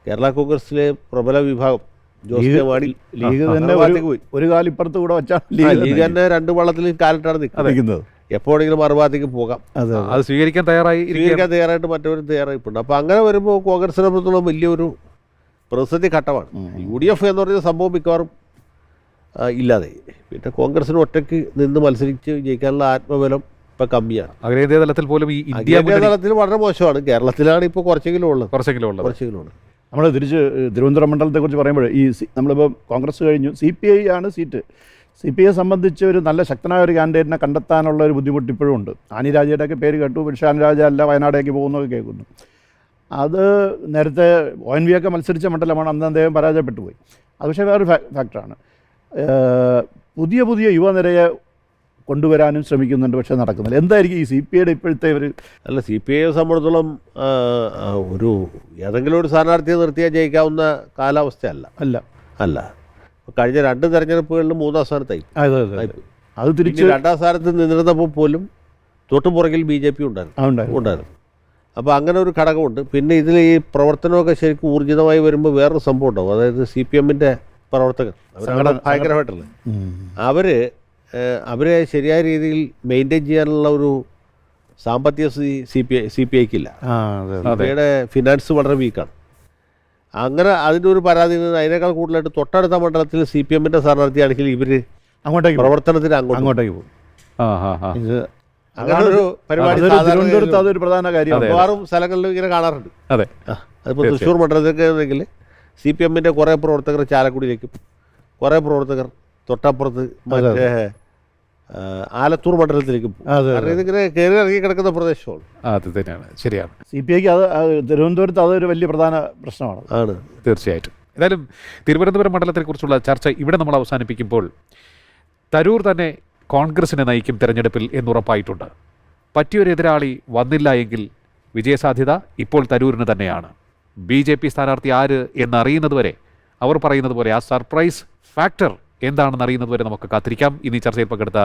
കേരള കോൺഗ്രസിലെ പ്രബല വിഭാഗം ലീഗ് തന്നെ ഒരു കാലിപ്പുറത്ത് കൂടെ വെച്ചാൽ ലീഗ് തന്നെ 2 വള്ളത്തിൽ കാലിട്ടാണ് നിൽക്കുന്നത്. എപ്പോഴെങ്കിലും മറുഭാഗത്തേക്ക് പോകാം. അത് സ്വീകരിക്കാൻ തയ്യാറായിട്ട് മറ്റവരും തയ്യാറായിട്ടുണ്ട്. അപ്പോൾ അങ്ങനെ വരുമ്പോൾ കോൺഗ്രസിനെ സംബന്ധിച്ചിടത്തോളം വലിയൊരു പ്രതിസന്ധി ഘട്ടമാണ്. UDF എന്ന് പറയുന്ന സംഭവം മിക്കവാറും ഇല്ലാതെ, പിന്നെ കോൺഗ്രസിന് ഒറ്റയ്ക്ക് നിന്ന് മത്സരിച്ച് ജയിക്കാനുള്ള ആത്മബലം ഇപ്പം കമ്മിയാണ്. അഖിലേന്ത്യാ തലത്തിൽ പോലും ഈ അഖിലേന്ത്യാ തലത്തിൽ വളരെ മോശമാണ്. കേരളത്തിലാണ് ഇപ്പോൾ കുറച്ചെങ്കിലും ഉള്ളത്. നമ്മൾ തിരിച്ച് തിരുവനന്തപുരം മണ്ഡലത്തെക്കുറിച്ച് പറയുമ്പോൾ നമ്മളിപ്പോൾ കോൺഗ്രസ് കഴിഞ്ഞു, CPI ആണ് സീറ്റ്. CPIയെ സംബന്ധിച്ച് ഒരു നല്ല ശക്തനായ ഒരു കാൻഡിഡേറ്റിനെ കണ്ടെത്താനുള്ള ഒരു ബുദ്ധിമുട്ട് ഇപ്പോഴും ഉണ്ട്. ആനി രാജയുടെയൊക്കെ പേര് കേട്ടു, പക്ഷേ ആനി രാജ അല്ല വയനാടേക്ക് പോകുന്നതൊക്കെ കേൾക്കുന്നു. അത് നേരത്തെ ONV ഒക്കെ മത്സരിച്ച മണ്ഡലമാണ്, അന്ന് അദ്ദേഹം പരാജയപ്പെട്ടു പോയി. അത് പക്ഷേ വേറൊരു ഫാക്ടറാണ്. പുതിയ യുവനിരയെ കൊണ്ടുവരാനും ശ്രമിക്കുന്നുണ്ട്, പക്ഷേ നടക്കുന്നില്ല. എന്തായിരിക്കും ഈ CPIയുടെ ഇപ്പോഴത്തെ ഒരു CPIയെ സംബന്ധിച്ചിടത്തോളം ഒരു ഏതെങ്കിലും ഒരു സ്ഥാനാർത്ഥിയെ നിർത്തിയാൽ ജയിക്കാവുന്ന കാലാവസ്ഥയല്ല. അല്ല കഴിഞ്ഞ 2 തെരഞ്ഞെടുപ്പുകളിലും 3-ാം സ്ഥാനത്തായി. അത് തിരിച്ച് 2-ാം സ്ഥാനത്ത് നിന്നിരുന്നപ്പോൾ പോലും തൊട്ടുപുറകിൽ BJP ഉണ്ടായിരുന്നു. അപ്പോൾ അങ്ങനെ ഒരു ഘടകമുണ്ട്. പിന്നെ ഇതിൽ ഈ പ്രവർത്തനമൊക്കെ ശരിക്കും ഊർജിതമായി വരുമ്പോൾ വേറൊരു സംഭവം ഉണ്ടാവും. അതായത് CPMൻ്റെ പ്രവർത്തകർ ഭയങ്കരമായിട്ടുള്ള അവരെ ശരിയായ രീതിയിൽ മെയിൻറ്റെയിൻ ചെയ്യാനുള്ള ഒരു സാമ്പത്തിക CPIക്കില്ല. CPIയുടെ ഫിനാൻസ് വളരെ വീക്കാണ്. അങ്ങനെ അതിൻ്റെ ഒരു പരാതി. അതിനേക്കാൾ കൂടുതലായിട്ട് തൊട്ടടുത്ത മണ്ഡലത്തിൽ CPMൻ്റെ സ്ഥാനാർത്ഥിയാണെങ്കിൽ ഇവർ പ്രവർത്തനത്തിന് അങ്ങോട്ടേക്ക് പോകും. അങ്ങനെ ഒരു പരിപാടി തിരുവനന്തപുരത്ത് അതൊരു പ്രധാന കാര്യം മിക്കവാറും സ്ഥലങ്ങളിലും ഇങ്ങനെ കാണാറുണ്ട്. അതിപ്പോൾ തൃശ്ശൂർ മണ്ഡലത്തിലേക്ക് CPMൻ്റെ കുറേ പ്രവർത്തകർ ചാലക്കുടിയിലേക്കും, കുറേ പ്രവർത്തകർ തൊട്ടപ്പുറത്ത് മറ്റേ ആലത്തൂർ മണ്ഡലത്തിലേക്കും പോകും. ഇതിങ്ങനെ കയറി ഇറങ്ങി കിടക്കുന്ന പ്രദേശമാണ്. അത് തന്നെയാണ്, ശരിയാണ്. CPIക്ക് തിരുവനന്തപുരത്ത് അതൊരു വലിയ പ്രധാന പ്രശ്നമാണ്. തീർച്ചയായിട്ടും. ഏതായാലും തിരുവനന്തപുരം മണ്ഡലത്തെക്കുറിച്ചുള്ള ചർച്ച ഇവിടെ നമ്മൾ അവസാനിപ്പിക്കുമ്പോൾ തരൂർ തന്നെ കോൺഗ്രസിനെ നയിക്കും തെരഞ്ഞെടുപ്പിൽ എന്നുറപ്പായിട്ടുണ്ട്. പറ്റിയൊരു എതിരാളി വന്നില്ല എങ്കിൽ വിജയസാധ്യത ഇപ്പോൾ തരൂരിന് തന്നെയാണ്. BJP സ്ഥാനാർത്ഥി ആര് എന്നറിയുന്നതുവരെ, അവർ പറയുന്നത് പോലെ ആ സർപ്രൈസ് ഫാക്ടർ എന്താണെന്ന് അറിയുന്നതുവരെ നമുക്ക് കാത്തിരിക്കാം. ഇനി ചർച്ചയിൽ പങ്കെടുത്ത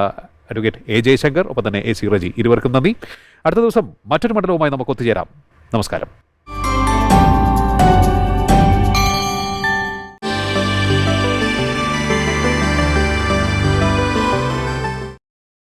അഡ്വക്കേറ്റ് A. ജയശങ്കർ, ഒപ്പം തന്നെ AC റജി, ഇരുവർക്കും നന്ദി. അടുത്ത ദിവസം മറ്റൊരു മണ്ഡലവുമായി നമുക്ക് ഒത്തുചേരാം. നമസ്കാരം.